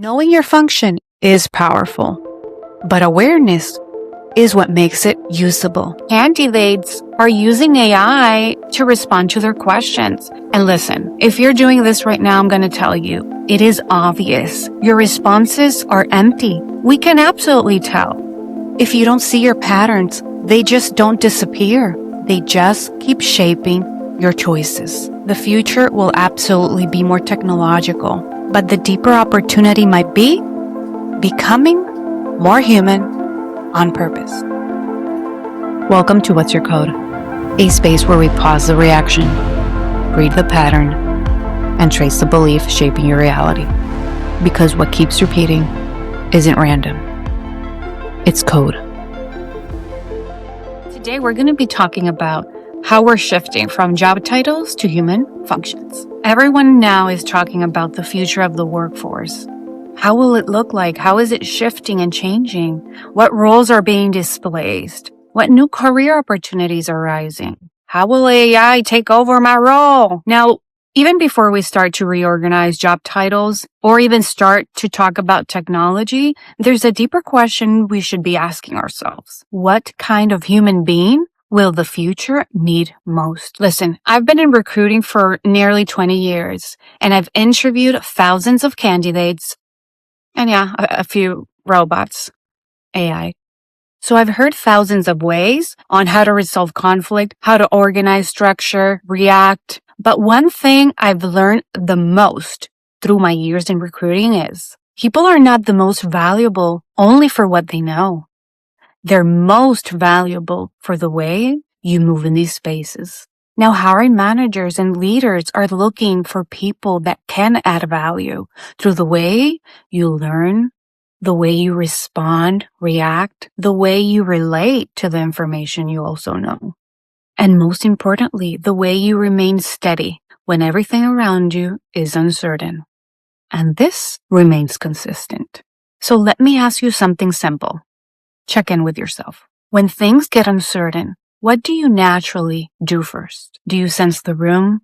Knowing your function is powerful, but awareness is what makes it usable. Candidates are using AI to respond to their questions. And listen, if you're doing this right now, I'm going to tell you, it is obvious. Your responses are empty. We can absolutely tell. If you don't see your patterns, they just don't disappear. They just keep shaping your choices. The future will absolutely be more technological, but the deeper opportunity might be becoming more human on purpose. Welcome to What's Your Code, a space where we pause the reaction, read the pattern, and trace the belief shaping your reality. Because what keeps repeating isn't random. It's code. Today we're going to be talking about how we're shifting from job titles to human functions. Everyone now is talking about the future of the workforce. How will it look like? How is it shifting and changing? What roles are being displaced? What new career opportunities are rising? How will AI take over my role? Now, even before we start to reorganize job titles or even start to talk about technology, there's a deeper question we should be asking ourselves. What kind of human being will the future need most? Listen, I've been in recruiting for nearly 20 years, and I've interviewed thousands of candidates and a few robots, AI. So I've heard thousands of ways on how to resolve conflict, how to organize structure, react. But one thing I've learned the most through my years in recruiting is people are not the most valuable only for what they know. They're most valuable for the way you move in these spaces. Now, hiring managers and leaders are looking for people that can add value through the way you learn, the way you respond, react, the way you relate to the information you also know. And most importantly, the way you remain steady when everything around you is uncertain. And this remains consistent. So let me ask you something simple. Check in with yourself. When things get uncertain, what do you naturally do first? Do you sense the room?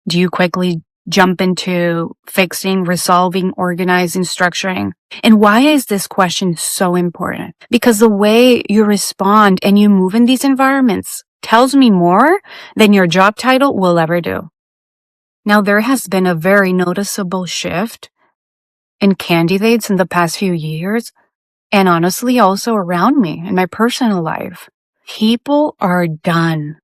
Do you quickly jump into fixing, resolving, organizing, structuring? And why is this question so important? Because the way you respond and you move in these environments tells me more than your job title will ever do. Now, there has been a very noticeable shift in candidates in the past few years, and honestly also around me in my personal life. People are done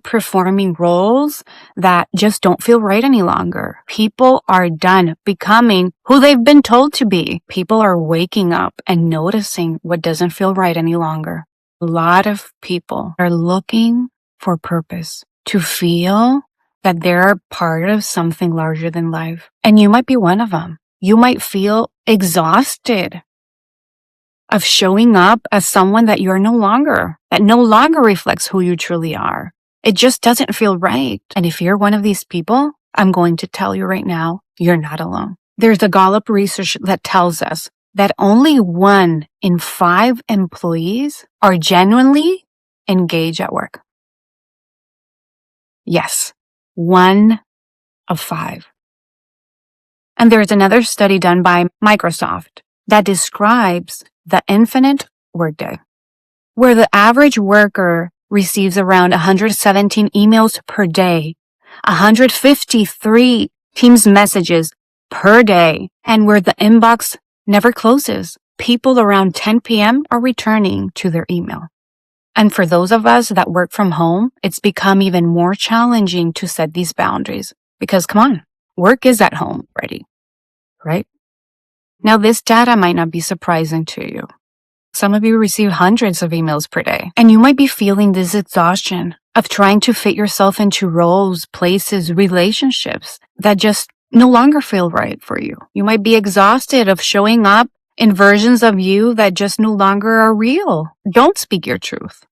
performing roles that just don't feel right any longer. People are done becoming who they've been told to be. People are waking up and noticing what doesn't feel right any longer. A lot of people are looking for purpose, to feel that they're part of something larger than life. And you might be one of them. You might feel exhausted of showing up as someone that no longer reflects who you truly are. It just doesn't feel right. And if you're one of these people, I'm going to tell you right now, you're not alone. There's a Gallup research that tells us that only 1 in 5 employees are genuinely engaged at work. Yes, 1 of 5. And there's another study done by Microsoft that describes the infinite workday, where the average worker receives around 117 emails per day, 153 Teams messages per day, and where the inbox never closes. People around 10 p.m. are returning to their email. And for those of us that work from home, it's become even more challenging to set these boundaries because, come on, work is at home already, right? Now, this data might not be surprising to you. Some of you receive hundreds of emails per day, and you might be feeling this exhaustion of trying to fit yourself into roles, places, relationships that just no longer feel right for you. You might be exhausted of showing up in versions of you that just no longer are real. Don't speak your truth.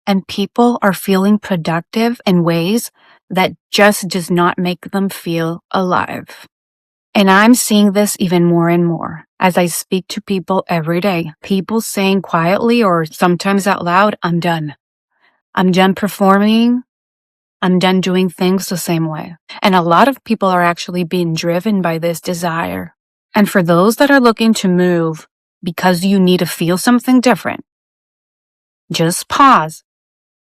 And people are feeling productive in ways that just does not make them feel alive. And I'm seeing this even more and more as I speak to people every day. People saying quietly or sometimes out loud, I'm done. I'm done performing. I'm done doing things the same way. And a lot of people are actually being driven by this desire And for those that are looking to move because you need to feel something different, just pause.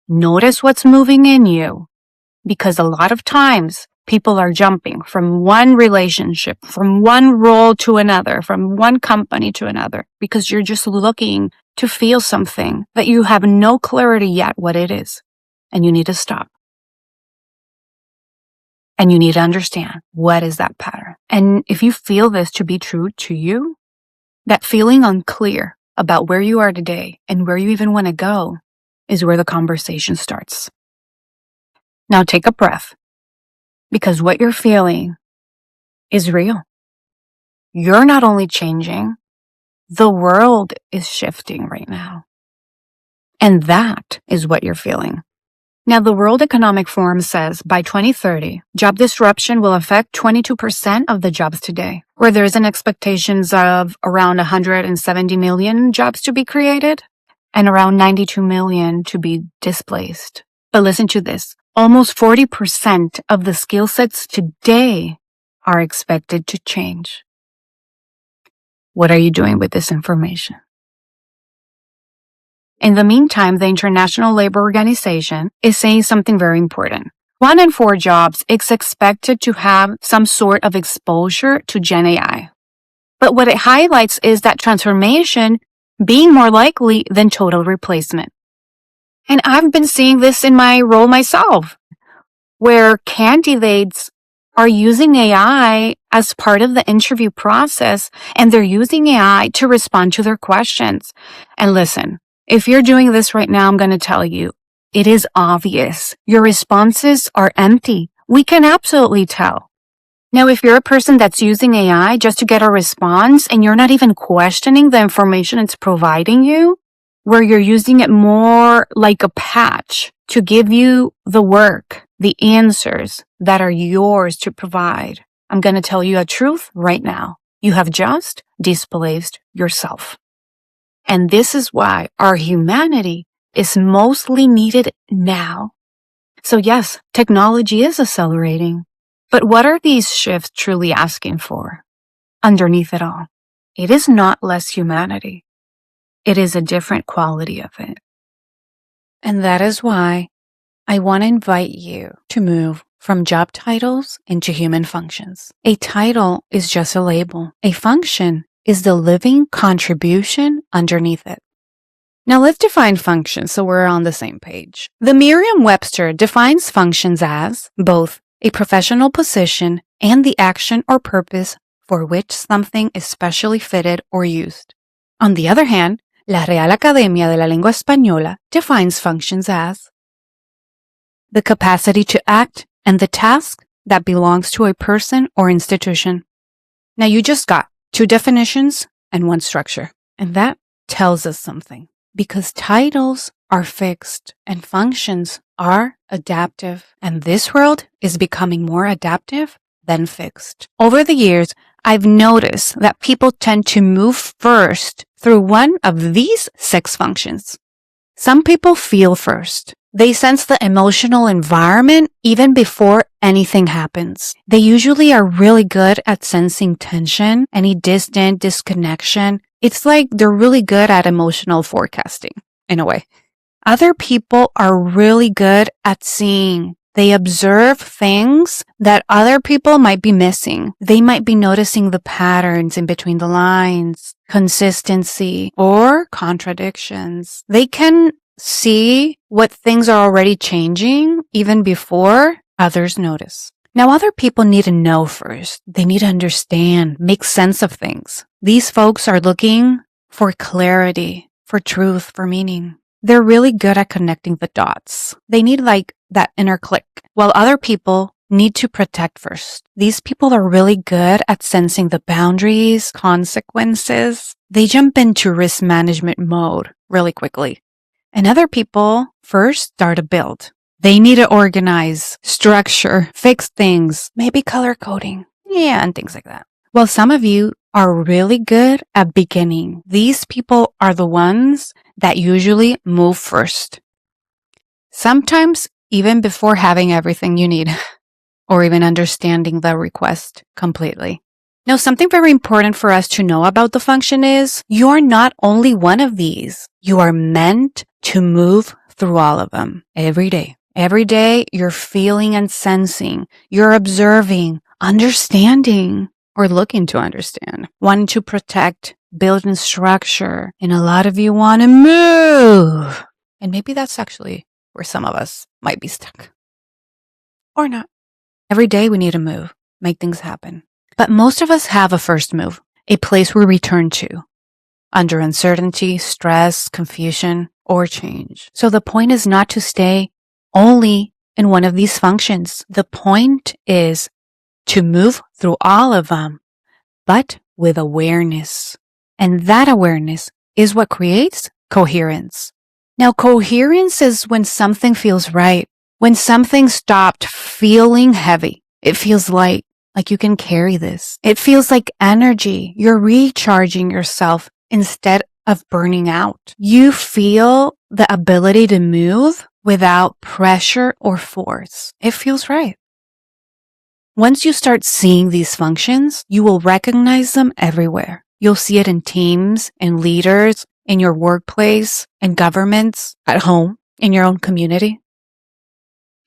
Notice what's moving in you. Because a lot of times people are jumping from one relationship, from one role to another, from one company to another, because you're just looking to feel something that you have no clarity yet what it is. And you need to stop. And you need to understand what is that pattern. And if you feel this to be true to you, that feeling unclear about where you are today and where you even want to go is where the conversation starts. Now take a breath, because what you're feeling is real. You're not only changing, the world is shifting right now. And that is what you're feeling. Now, the World Economic Forum says by 2030, job disruption will affect 22% of the jobs today, where there is an expectations of around 170 million jobs to be created and around 92 million to be displaced. But listen to this. Almost 40% of the skill sets today are expected to change. What are you doing with this information? In the meantime, the International Labor Organization is saying something very important. 1 in 4 jobs is expected to have some sort of exposure to Gen AI. But what it highlights is that transformation being more likely than total replacement. And I've been seeing this in my role myself, where candidates are using AI as part of the interview process, and they're using AI to respond to their questions. And listen, if you're doing this right now, I'm going to tell you, it is obvious. Your responses are empty. We can absolutely tell. Now, if you're a person that's using AI just to get a response and you're not even questioning the information it's providing you, where you're using it more like a patch to give you the work, the answers that are yours to provide, I'm going to tell you a truth right now. You have just displaced yourself. And this is why our humanity is mostly needed now. So yes, technology is accelerating. But what are these shifts truly asking for? Underneath it all, it is not less humanity. It is a different quality of it. And that is why I want to invite you to move from job titles into human functions. A title is just a label. A function is the living contribution underneath it. Now let's define functions so we're on the same page. The Merriam-Webster defines functions as both a professional position and the action or purpose for which something is specially fitted or used. On the other hand, La Real Academia de la Lengua Española defines functions as the capacity to act and the task that belongs to a person or institution. Now you just got 2 definitions and 1 structure, and that tells us something. Because titles are fixed and functions are adaptive. And this world is becoming more adaptive than fixed. Over the years, I've noticed that people tend to move first through one of these 6 functions. Some people feel first. They sense the emotional environment even before anything happens. They usually are really good at sensing tension, any disconnection. It's like they're really good at emotional forecasting, in a way. Other people are really good at seeing. They observe things that other people might be missing. They might be noticing the patterns in between the lines, consistency, or contradictions. They can see what things are already changing even before others notice. Now, other people need to know first. They need to understand, make sense of things. These folks are looking for clarity, for truth, for meaning. They're really good at connecting the dots. They need like that inner click, while other people need to protect first. These people are really good at sensing the boundaries, consequences. They jump into risk management mode really quickly. And other people first start a build. They need to organize, structure, fix things, maybe color coding, and things like that. Well, some of you are really good at beginning. These people are the ones that usually move first. Sometimes even before having everything you need, or even understanding the request completely. Now, something very important for us to know about the function is you're not only one of these. You are meant to move through all of them every day. Every day, you're feeling and sensing, you're observing, understanding, or looking to understand, wanting to protect, build and structure. And a lot of you want to move. And maybe that's actually where some of us might be stuck. Or not. Every day we need to move, make things happen. But most of us have a first move, a place we return to, under uncertainty, stress, confusion, or change. So the point is not to stay only in one of these functions. The point is to move through all of them, but with awareness. And that awareness is what creates coherence. Now, coherence is when something feels right, when something stopped feeling heavy. It feels light, like you can carry this. It feels like energy. You're recharging yourself instead of burning out. You feel the ability to move without pressure or force. It feels right. Once you start seeing these functions, you will recognize them everywhere. You'll see it in teams, in leaders, in your workplace, in governments, at home, in your own community.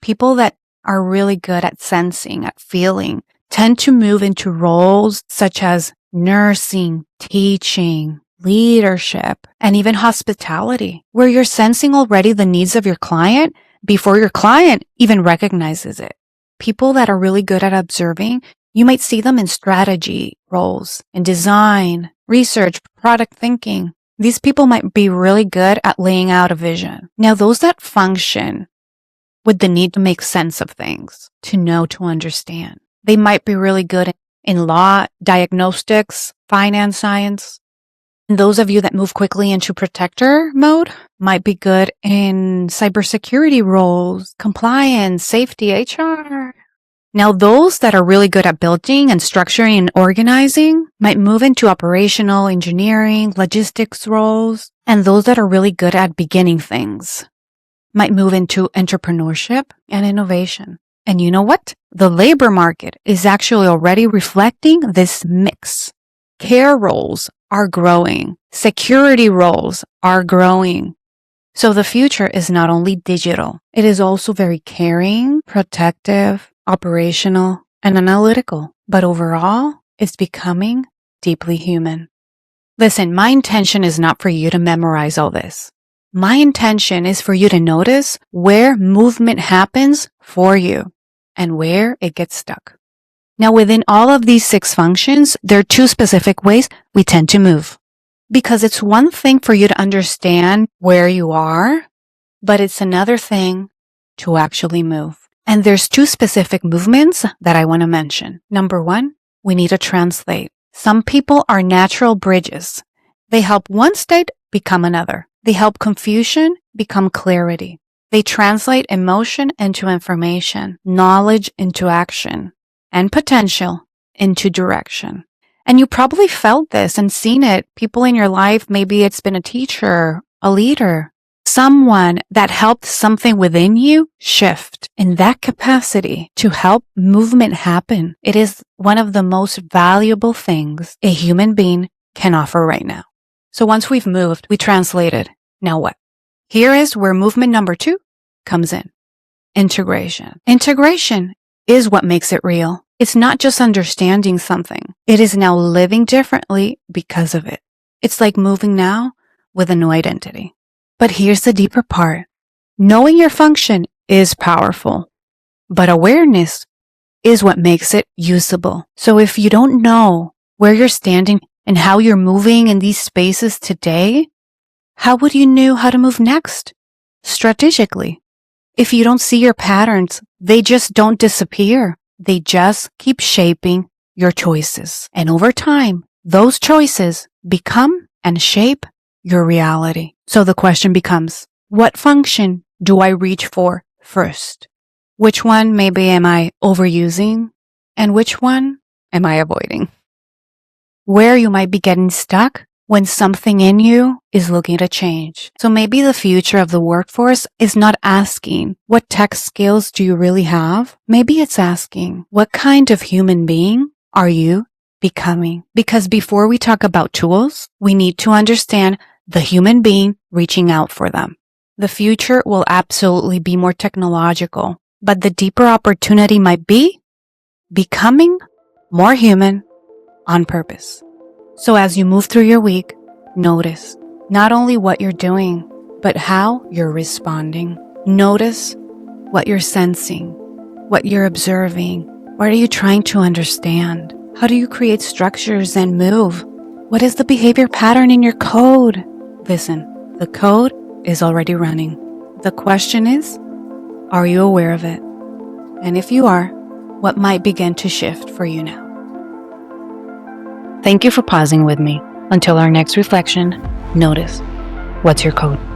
People that are really good at sensing, at feeling, tend to move into roles such as nursing, teaching, leadership, and even hospitality, where you're sensing already the needs of your client before your client even recognizes it. People that are really good at observing, you might see them in strategy roles, in design, research, product thinking. These people might be really good at laying out a vision. Now, those that function with the need to make sense of things, to know, to understand. They might be really good in law, diagnostics, finance science. And those of you that move quickly into protector mode might be good in cybersecurity roles, compliance, safety, HR. Now, those that are really good at building and structuring and organizing might move into operational, engineering, logistics roles. And those that are really good at beginning things might move into entrepreneurship and innovation. And you know what? The labor market is actually already reflecting this mix. Care roles are growing. Security roles are growing. So the future is not only digital, it is also very caring, protective, operational, and analytical. But overall, it's becoming deeply human. Listen, my intention is not for you to memorize all this. My intention is for you to notice where movement happens for you and where it gets stuck. Now, within all of these 6 functions, there are 2 specific ways we tend to move. Because it's one thing for you to understand where you are, but it's another thing to actually move. And there's 2 specific movements that I want to mention. Number 1, we need to translate. Some people are natural bridges. They help one state become another. They help confusion become clarity. They translate emotion into information, knowledge into action, and potential into direction. And you probably felt this and seen it. People in your life, maybe it's been a teacher, a leader, someone that helped something within you shift in that capacity to help movement happen. It is one of the most valuable things a human being can offer right now. So once we've moved, we translated. Now what? Here is where movement number 2 comes in. Integration. Integration is what makes it real. It's not just understanding something. It is now living differently because of it. It's like moving now with a new identity. But here's the deeper part. Knowing your function is powerful, but awareness is what makes it usable. So if you don't know where you're standing and how you're moving in these spaces today, how would you know how to move next? Strategically. If you don't see your patterns, they just don't disappear. They just keep shaping your choices. And over time, those choices become and shape your reality. So the question becomes, what function do I reach for first? Which one maybe am I overusing? And which one am I avoiding? Where you might be getting stuck when something in you is looking to change. So maybe the future of the workforce is not asking, what tech skills do you really have? Maybe it's asking, what kind of human being are you becoming. Because before we talk about tools, we need to understand the human being reaching out for them. The future will absolutely be more technological, but the deeper opportunity might be becoming more human on purpose. So as you move through your week, notice not only what you're doing, but how you're responding. Notice what you're sensing, what you're observing. What are you trying to understand? How do you create structures and move? What is the behavior pattern in your code? Listen, the code is already running. The question is, are you aware of it? And if you are, what might begin to shift for you now? Thank you for pausing with me. Until our next reflection, notice, what's your code?